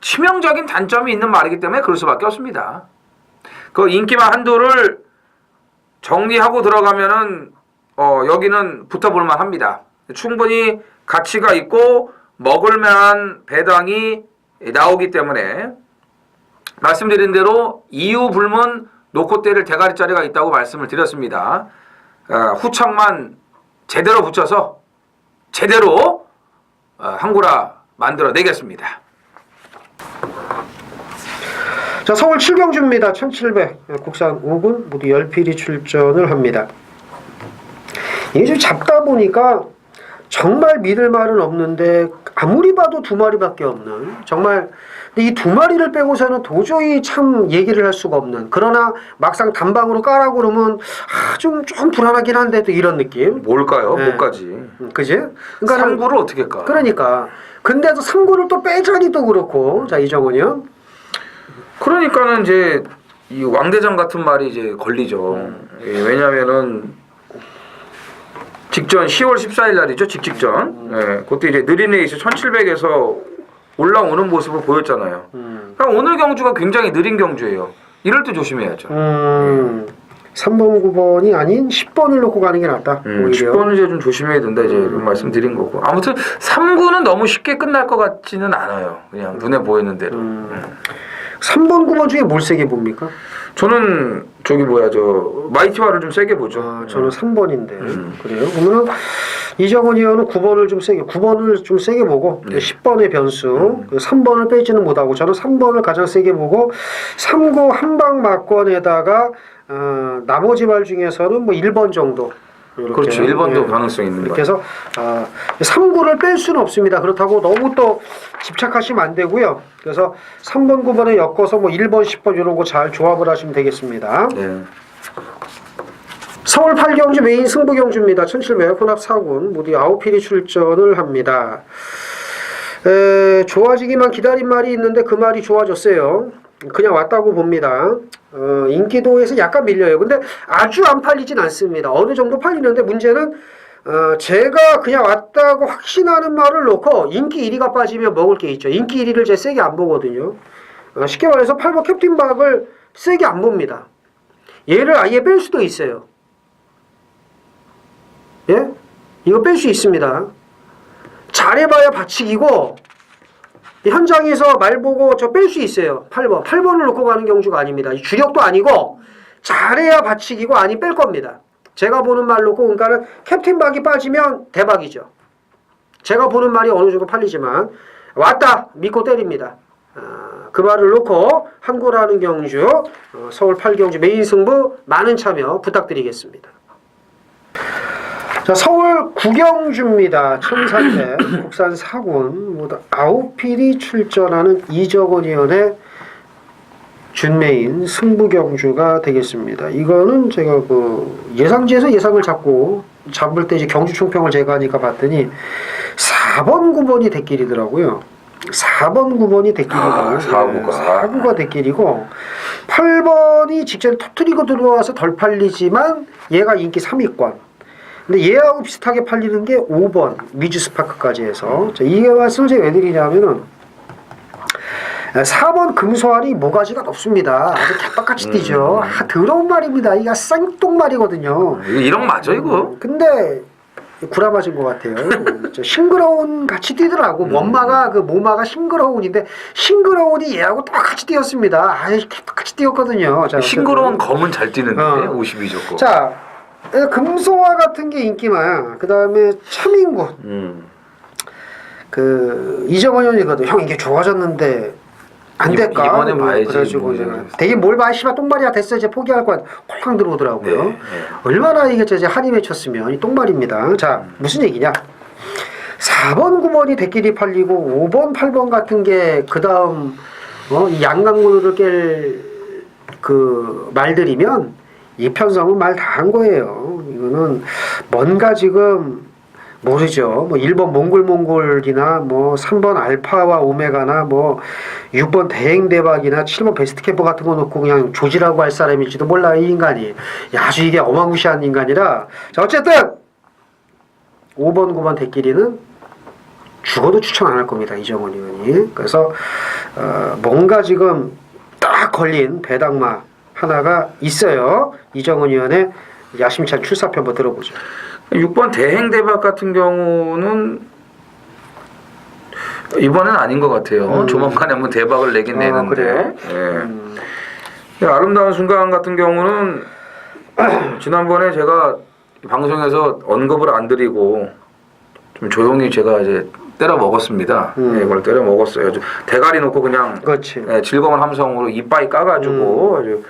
치명적인 단점이 있는 말이기 때문에 그럴 수밖에 없습니다. 그 인기만 한도를 정리하고 들어가면은 여기는 붙어볼만 합니다. 충분히 가치가 있고 먹을만한 배당이 나오기 때문에 말씀드린 대로 이유 불문 노코대를 대가리짜리가 있다고 말씀을 드렸습니다. 후창만 제대로 붙여서 제대로 한구라 만들어내겠습니다. 자, 서울 7경주입니다. 1700 국산 5군 모두 10필이 출전을 합니다. 이게 좀 잡다 보니까 정말 믿을 말은 없는데 아무리 봐도 두 마리밖에 없는 정말 근데 이 두 마리를 빼고서는 도저히 참 얘기를 할 수가 없는 그러나 막상 단방으로 까라고 그러면 좀 불안하긴 한데 또 이런 느낌. 뭘까요? 네. 뭐까지? 그지? 그러니까 상구를 어떻게 까? 그러니까 근데도 상구를 또 빼자니 또 그렇고 자 이정은이요. 그러니까는 이제 이 왕대장 같은 말이 이제 걸리죠. 왜냐면은 직전 10월 14일 날이죠. 직전. 그때 이제 느린 레이스 1700에서 올라오는 모습을 보였잖아요. 그러니까 오늘 경주가 굉장히 느린 경주예요. 이럴 때 조심해야죠. 3번, 9번이 아닌 10번을 놓고 가는 게 낫다. 오히려. 10번은 이제 좀 조심해야 된다. 이제 이런 말씀드린 거고. 아무튼 3구는 너무 쉽게 끝날 것 같지는 않아요. 그냥 눈에 보이는 대로. 3번, 9번 중에 뭘 세게 봅니까? 저는 마이티와를 좀 세게 보죠. 저는 3번인데 그래요? 그러면 이정원 의원은 9번을 좀 세게 보고 10번의 변수 3번을 빼지는 못하고 저는 3번을 가장 세게 보고 3구 한방 막권에다가 나머지 말 중에서는 뭐 1번 정도 이렇게. 그렇죠. 1번도 가능성이 있는 거예요. 그래서 3구를 뺄 수는 없습니다. 그렇다고 너무 또 집착하시면 안 되고요. 그래서 3번, 9번에 엮어서 뭐 1번, 10번 이런 거 잘 조합을 하시면 되겠습니다. 네. 서울 8경주 메인 승부경주입니다. 1700 혼합 4군 모두 9필이 출전을 합니다. 좋아지기만 기다린 말이 있는데 그 말이 좋아졌어요. 그냥 왔다고 봅니다. 인기도에서 약간 밀려요. 근데 아주 안 팔리진 않습니다. 어느 정도 팔리는데 문제는 제가 그냥 왔다고 확신하는 말을 놓고 인기 1위가 빠지면 먹을 게 있죠. 인기 1위를 제가 세게 안 보거든요. 쉽게 말해서 8번 캡틴 박을 세게 안 봅니다. 얘를 아예 뺄 수도 있어요. 예? 이거 뺄 수 있습니다. 잘해봐야 받치기고 현장에서 말 보고 저 뺄 수 있어요. 8번. 8번을 놓고 가는 경주가 아닙니다. 주력도 아니고 잘해야 받치기고 아니 뺄 겁니다. 제가 보는 말 놓고 그러니까는 캡틴 박이 빠지면 대박이죠. 제가 보는 말이 어느 정도 팔리지만 왔다 믿고 때립니다. 그 말을 놓고 한구라는 경주 서울 8경주 메인 승부 많은 참여 부탁드리겠습니다. 자, 서울 구경주입니다. 1300 국산 4군 모두 9필이 출전하는 이정원 의원의 준메인 승부경주가 되겠습니다. 이거는 제가 그 예상지에서 예상을 잡을 때 이제 경주 총평을 제가 하니까 봤더니 4번 9번이 대길이더라고요. 4번 9번이 대길이고 4구가 대길이고 8번이 직전에 터트리고 들어와서 덜 팔리지만 얘가 인기 3위권. 근데 얘하고 비슷하게 팔리는 게 5번 위즈스파크까지 해서 자, 이 말씀을 제가 왜 드리냐면은 4번 금소알이 모가지가 높습니다. 아주 개빡같이 뛰죠. 더러운 말입니다. 이게 쌍똥말이거든요. 이런 거 맞아 이거? 근데 구라 맞은 것 같아요. 싱그러운 같이 뛰더라고. 모마가 싱그러운인데 싱그러운이 얘하고 똑같이 뛰었습니다. 아주 똑같이 뛰었거든요. 자, 싱그러운 검은 잘 뛰는데 52 좋고. 자, 금소와 같은 게 인기마야. 그 다음에 차민군. 그 이정원 의원이거든. 형 이게 좋아졌는데 안 될까? 이번엔 봐야지. 그래가지고 되게 뭘 봐, 씨발 똥말이야 됐어 이제 포기할 거야. 콜랑 들어오더라고요. 네. 얼마나 이게 이제 한이 맺혔으면 이 똥말입니다. 자, 무슨 얘기냐? 4번, 9번이 대끼리 팔리고 5번, 8번 같은 게 그 다음 이 양강구를 깰 그 말들이면 이 편성은 말 다 한 거예요. 이거는 뭔가 지금 모르죠. 뭐 1번 몽골이나 뭐 3번 알파와 오메가나 뭐 6번 대행대박이나 7번 베스트캠퍼 같은 거 놓고 그냥 조지라고 할 사람일지도 몰라 이 인간이. 아주 이게 어마무시한 인간이라. 자, 어쨌든 5번 9번 대끼리는 죽어도 추천 안 할 겁니다. 이정원 의원이. 그래서 뭔가 지금 딱 걸린 배당마 하나가 있어요. 이정원 의원의 야심찬 출사표 한번 들어보죠. 6번 대행대박 같은 경우는 이번엔 아닌 것 같아요. 조만간에 한번 대박을 내긴 내는데. 그래요? 예. 아름다운 순간 같은 경우는 지난번에 제가 방송에서 언급을 안 드리고 좀 조용히 제가 이제 때려 먹었습니다. 예, 이걸 때려 먹었어요. 대가리 놓고 그냥 그렇지. 예, 즐거운 함성으로 이빠이 까가지고 아주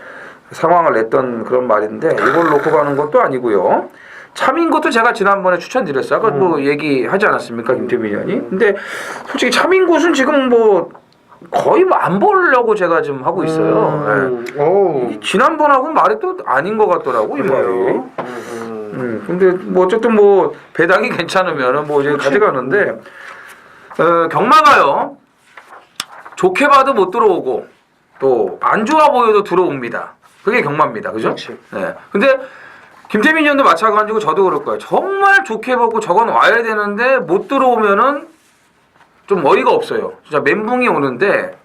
상황을 냈던 그런 말인데 이걸 놓고 가는 것도 아니고요. 참인 것도 제가 지난번에 추천드렸어요. 아까 뭐 얘기하지 않았습니까, 김태민 의원이? 근데 솔직히 참인 곳은 지금 뭐 거의 뭐 안 보려고 제가 지금 하고 있어요. 예. 지난번하고는 말이 또 아닌 것 같더라고 이 말이. 근데 뭐 어쨌든 뭐 배당이 괜찮으면은 뭐 이제 가져가는데 경마가요. 좋게 봐도 못 들어오고 또 안 좋아 보여도 들어옵니다. 그게 경마입니다. 그죠? 네. 근데 김태민 의원도 마찬가지고 저도 그럴 거예요. 정말 좋게 보고 저건 와야 되는데 못 들어오면은 좀 어이가 없어요. 진짜 멘붕이 오는데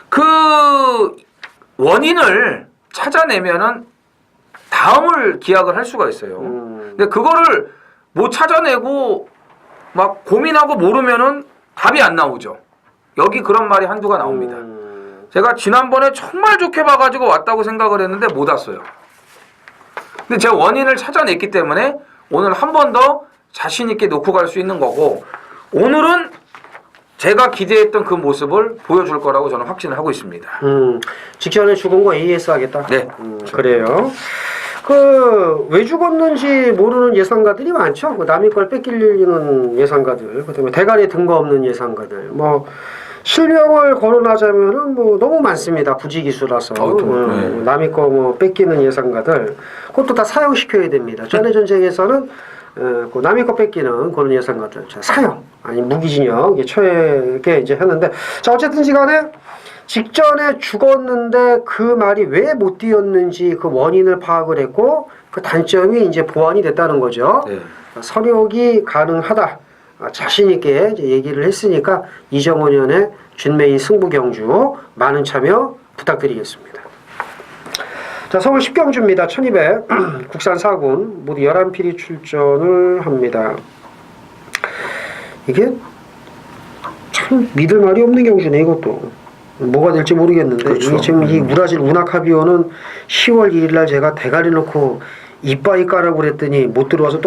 그 원인을 찾아내면은 다음을 기약을 할 수가 있어요. 근데 그거를 못 찾아내고 막 고민하고 모르면은 답이 안 나오죠. 여기 그런 말이 한두가 나옵니다. 제가 지난번에 정말 좋게 봐가지고 왔다고 생각을 했는데 못 왔어요. 근데 제가 원인을 찾아냈기 때문에 오늘 한 번 더 자신 있게 놓고 갈 수 있는 거고 오늘은 제가 기대했던 그 모습을 보여줄 거라고 저는 확신을 하고 있습니다. 직전에 죽은 거 AS 하겠다? 네. 그래요. 그 왜 죽었는지 모르는 예상가들이 많죠. 그 남의 걸 뺏기려는 예상가들, 그다음에 대가리 등거 없는 예상가들, 뭐 실명을 거론하자면은 뭐 너무 많습니다. 부지기수라서 남의 거 뭐 뺏기는 예상가들, 그것도 다 사형시켜야 됩니다. 전의 전쟁에서는 그 남의 거 뺏기는 그런 예상가들, 사형 아니 무기징역 처하게 이제 했는데, 자 어쨌든지간에. 직전에 죽었는데 그 말이 왜 못 뛰었는지 그 원인을 파악을 했고 그 단점이 이제 보완이 됐다는 거죠. 네. 선역이 가능하다. 자신 있게 이제 얘기를 했으니까 이정원 의원의 준메인 승부경주 많은 참여 부탁드리겠습니다. 자, 서울 10경주입니다. 1200 국산 4군 모두 11필이 출전을 합니다. 이게 참 믿을 말이 없는 경주네 이것도. 뭐가 될지 모르겠는데 그렇죠. 지금 이 우라질 운하카비오는 10월 1일날 제가 대가리 놓고 이빠이 까라고 그랬더니 못 들어와서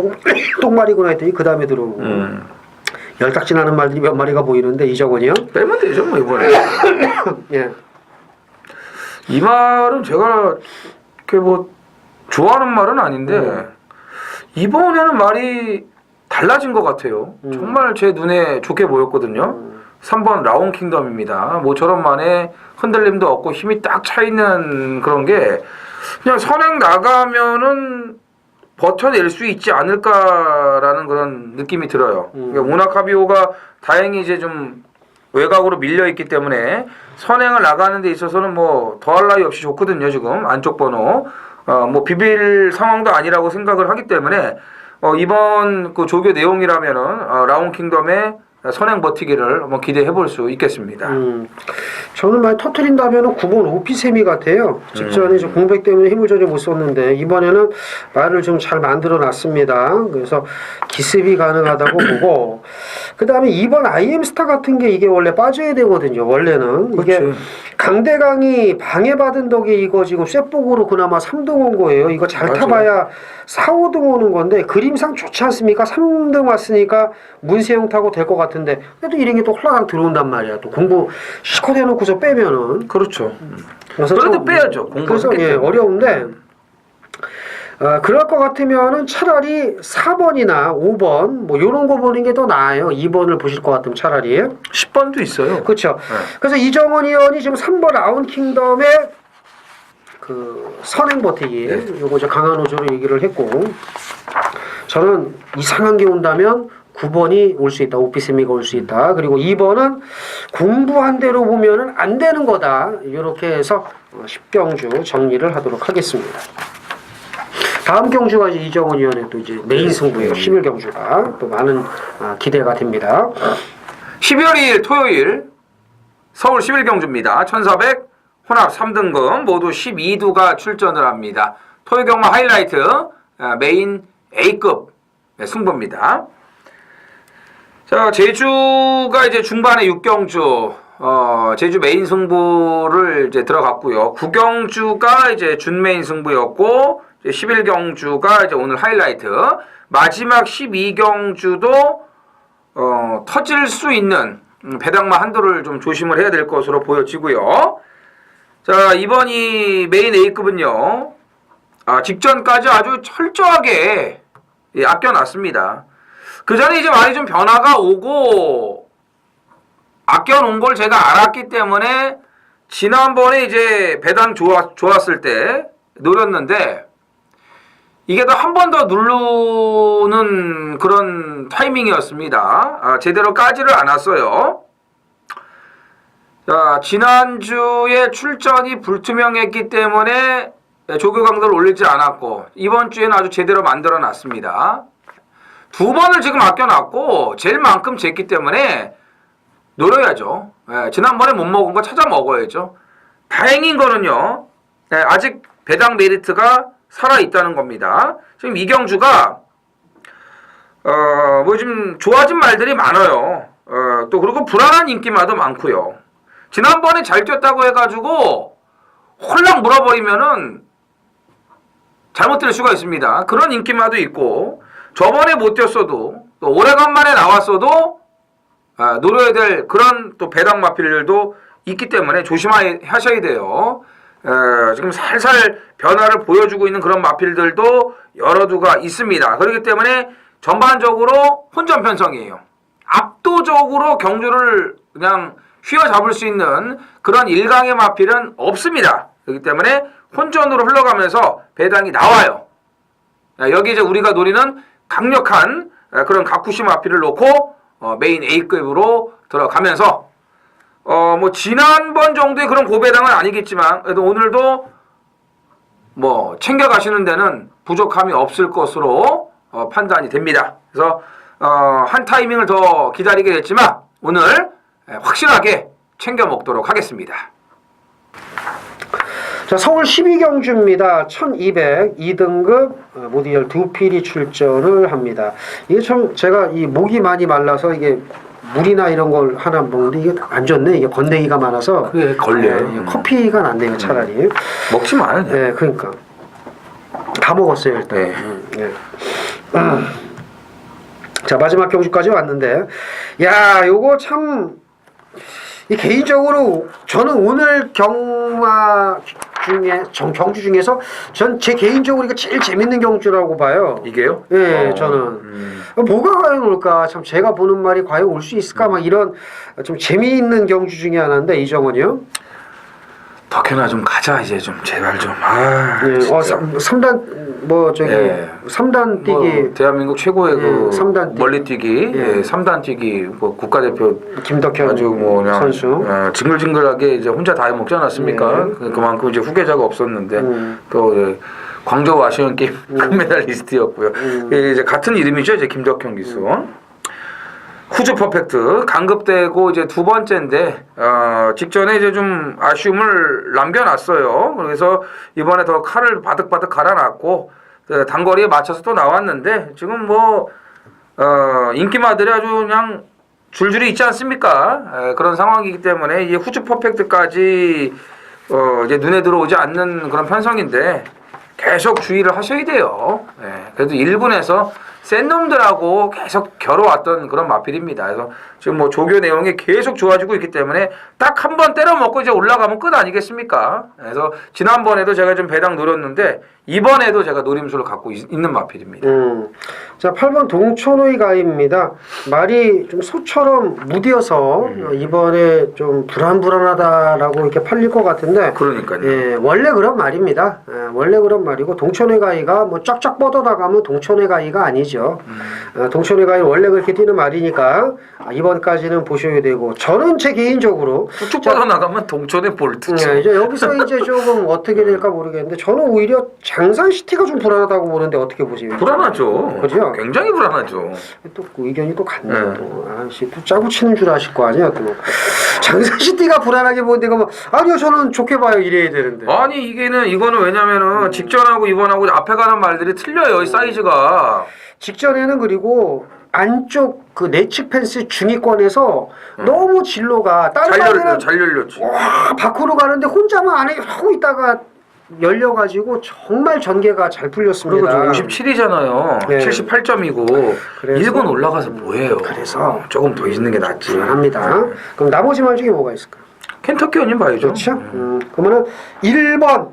똥말이구나 했더니 그 다음에 들어오고 열딱지나는 말들이 몇 마리가 보이는데 이정원이요? 빼면 되죠 뭐 이번에. 예. 이 말은 제가 이렇게 뭐 좋아하는 말은 아닌데 이번에는 말이 달라진 것 같아요. 정말 제 눈에 좋게 보였거든요. 3번 라온 킹덤입니다. 모처럼 만에 흔들림도 없고 힘이 딱 차 있는 그런 게 그냥 선행 나가면은 버텨낼 수 있지 않을까라는 그런 느낌이 들어요. 그러니까 모나카비오가 다행히 이제 좀 외곽으로 밀려 있기 때문에 선행을 나가는 데 있어서는 뭐 더할 나위 없이 좋거든요. 지금 안쪽 번호 뭐 비빌 상황도 아니라고 생각을 하기 때문에 이번 그 조교 내용이라면은 라온 킹덤의 선행 버티기를 한번 기대해 볼 수 있겠습니다. 저는 많이 터트린다면 9번 오피세미 같아요. 직전에 이제 공백 때문에 힘을 전혀 못 썼는데 이번에는 말을 좀 잘 만들어 놨습니다. 그래서 기습이 가능하다고 보고 그 다음에 2번 IM스타 같은 게 이게 원래 빠져야 되거든요. 원래는 이게 그렇지. 강대강이 방해받은 덕에 이거 지금 쇳복으로 그나마 3등 온 거예요. 이거 잘 맞아요. 타봐야 4, 5등 오는 건데 그림상 좋지 않습니까? 3등 왔으니까 문세영 타고 될 것 같은데 그래도 이런 게 또 홀라당 들어온단 말이야. 또 공부 실컷 해놓고서 빼면은 그렇죠. 그래서 그래도 좀, 빼야죠. 그래서 예, 어려운데 그럴 것 같으면은 차라리 4번이나 5번 뭐 이런 거 보는 게 더 나아요. 2번을 보실 것 같으면 차라리 10번도 있어요. 그렇죠. 네. 그래서 이정원 의원이 지금 3번 라운 킹덤의 그 선행 버티기 요거 이제 강한 호조로 얘기를 했고 저는 이상한 게 온다면 9번이 올 수 있다. 오피스미가 올 수 있다. 그리고 2번은 공부한 대로 보면은 안 되는 거다. 이렇게 해서 10경주 정리를 하도록 하겠습니다. 다음 경주가 이제 이정원 의원의 또 이제 메인 승부예요. 11경주가 또 많은 기대가 됩니다. 12월 2일 토요일 서울 11경주입니다. 1400 혼합 3등급 모두 12두가 출전을 합니다. 토요 경마 하이라이트 메인 A급 승부입니다. 자, 제주가 이제 중반에 6경주 제주 메인 승부를 이제 들어갔고요. 9경주가 이제 준 메인 승부였고 11경주가 이제 오늘 하이라이트 마지막 12경주도 터질 수 있는 배당마 한도를 좀 조심을 해야 될 것으로 보여지고요. 자, 이번 이 메인 A급은요. 직전까지 아주 철저하게 아껴놨습니다. 그 전에 이제 많이 좀 변화가 오고 아껴놓은 걸 제가 알았기 때문에 지난번에 이제 배당 좋았을 때 노렸는데 이게 더 한 번 더 누르는 그런 타이밍이었습니다. 제대로 까지를 않았어요. 자, 지난주에 출전이 불투명했기 때문에 조교 강도를 올리지 않았고 이번 주에는 아주 제대로 만들어 놨습니다. 2번을 지금 아껴놨고 제일 만큼 쟀기 때문에 노려야죠. 지난번에 못 먹은 거 찾아 먹어야죠. 다행인 거는요. 아직 배당 메리트가 살아있다는 겁니다. 지금 이경주가 뭐 좀 좋아진 말들이 많아요. 또 그리고 불안한 인기마도 많고요. 지난번에 잘 뛰었다고 해가지고 홀랑 물어버리면은 잘못될 수가 있습니다. 그런 인기마도 있고 저번에 못 뛰었어도 또 오래간만에 나왔어도 노려야 될 그런 또 배당 마필들도 있기 때문에 조심하셔야 돼요. 지금 살살 변화를 보여주고 있는 그런 마필들도 여러 두가 있습니다. 그렇기 때문에 전반적으로 혼전 편성이에요. 압도적으로 경주를 그냥 휘어잡을 수 있는 그런 일강의 마필은 없습니다. 그렇기 때문에 혼전으로 흘러가면서 배당이 나와요. 여기 이제 우리가 노리는 강력한 그런 가쿠시 마필을 놓고 메인 A급으로 들어가면서 뭐 지난번 정도의 그런 고배당은 아니겠지만 그래도 오늘도 뭐 챙겨가시는 데는 부족함이 없을 것으로 판단이 됩니다. 그래서 한 타이밍을 더 기다리게 됐지만 오늘 확실하게 챙겨 먹도록 하겠습니다. 자, 서울 12경주입니다. 1200 2등급 모디열 두 필이 출전을 합니다. 이게 참 제가 이 목이 많이 말라서 이게 물이나 이런 걸 하나 먹는데 이게 안 좋네. 이게 건더기가 많아서 그게 걸려요. 커피가 낫네요. 차라리. 먹지 마요. 네, 그러니까 다 먹었어요 일단. 네. 자, 마지막 경주까지 왔는데 야, 요거 참 개인적으로 저는 오늘 경마 경주 중에서 전 제 개인적으로 이거 제일 재밌는 경주라고 봐요. 이게요? 예, 저는 뭐가 과연 올까? 참 제가 보는 말이 과연 올 수 있을까? 막 이런 좀 재미있는 경주 중에 하나인데 이정은이요. 덕현아 좀 가자 이제 좀 제발 좀. 아. 예, 진짜. 3단 뭐 저기 예. 3단 뛰기 뭐 대한민국 최고의 그 삼단 뛰기. 멀리 뛰기, 예. 예. 3단 뛰기 뭐 국가대표 김덕현 아주 뭐 그냥 선수. 징글징글하게 이제 혼자 다 해먹지 않았습니까? 예. 그만큼 이제 후계자가 없었는데 또 예, 광저우 아시안 게임 금메달리스트였고요. 예, 이제 같은 이름이죠, 이제 김덕현 기수. 후즈 퍼펙트 강급되고 이제 두 번째인데 직전에 이제 좀 아쉬움을 남겨놨어요. 그래서 이번에 더 칼을 바득바득 갈아놨고 단거리에 맞춰서 또 나왔는데 지금 뭐 인기마들이 아주 그냥 줄줄이 있지 않습니까? 그런 상황이기 때문에 이 후즈 퍼펙트까지 이제 눈에 들어오지 않는 그런 편성인데 계속 주의를 하셔야 돼요. 예, 그래도 1군에서 센 놈들하고 계속 겨뤄왔던 그런 마필입니다. 그래서 지금 뭐 조교 내용이 계속 좋아지고 있기 때문에 딱 한 번 때려먹고 이제 올라가면 끝 아니겠습니까? 그래서 지난번에도 제가 좀 배당 노렸는데 이번에도 제가 노림수를 갖고 있는 마필입니다. 자, 8번 동천의 가입니다. 말이 좀 소처럼 무디어서 이번에 좀 불안불안하다라고 이렇게 팔릴 것 같은데 그러니까요. 예, 원래 그런 말입니다. 예, 원래 그런 말이고 동천의 가이가 뭐 쫙쫙 뻗어나가면 동천의 가이가 아니죠. 동천의 가이는 원래 그렇게 뛰는 말이니까 이번까지는 보셔야 되고 저는 제 개인적으로 쭉 뻗어나가면 동천의 볼트죠. 예, 이제 여기서 이제 조금 어떻게 될까 모르겠는데 저는 오히려 장산시티가 좀 불안하다고 보는데 어떻게 보세요? 불안하죠. 그죠? 굉장히 불안하죠. 또 의견이 또 같네요. 또. 아씨 또 짜고 치는 줄 아실 거 아니야 또. 장산시티가 불안하게 보는데 뭐 아니요 저는 좋게 봐요 이래야 되는데. 아니 이거는 왜냐면은 직전하고 이번하고 앞에 가는 말들이 틀려요. 이 사이즈가. 직전에는 그리고 안쪽 그 내측 펜스 중위권에서 너무 진로가 다른 말들은 잘 열렸지. 와 밖으로 가는데 혼자만 안에 하고 있다가 열려가지고 정말 전개가 잘 풀렸습니다. 그리고 57이잖아요. 네. 78점이고 그래서- 1군 올라가서 뭐해요? 그래서 조금 더 있는 게 낫지. 불안합니다. 그럼 나머지 말 중에 뭐가 있을까? 켄터키 언님 봐야죠. 그렇죠. 그러면은 1번,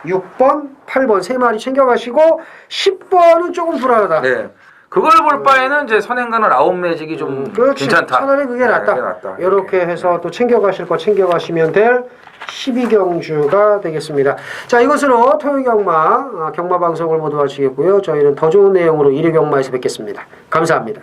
6번, 8번 세 마리 챙겨가시고 10번은 조금 불안하다. 네. 그걸 볼 바에는 이제 선행가는 아웃 매직이 좀 그렇지. 괜찮다. 차라리 그게 낫다. 그게 낫다. 이렇게 해서 또 챙겨가실 거 챙겨가시면 될 12경주가 되겠습니다. 자, 이것으로 토요경마 경마 방송을 모두 마치겠고요. 저희는 더 좋은 내용으로 1위 경마에서 뵙겠습니다. 감사합니다.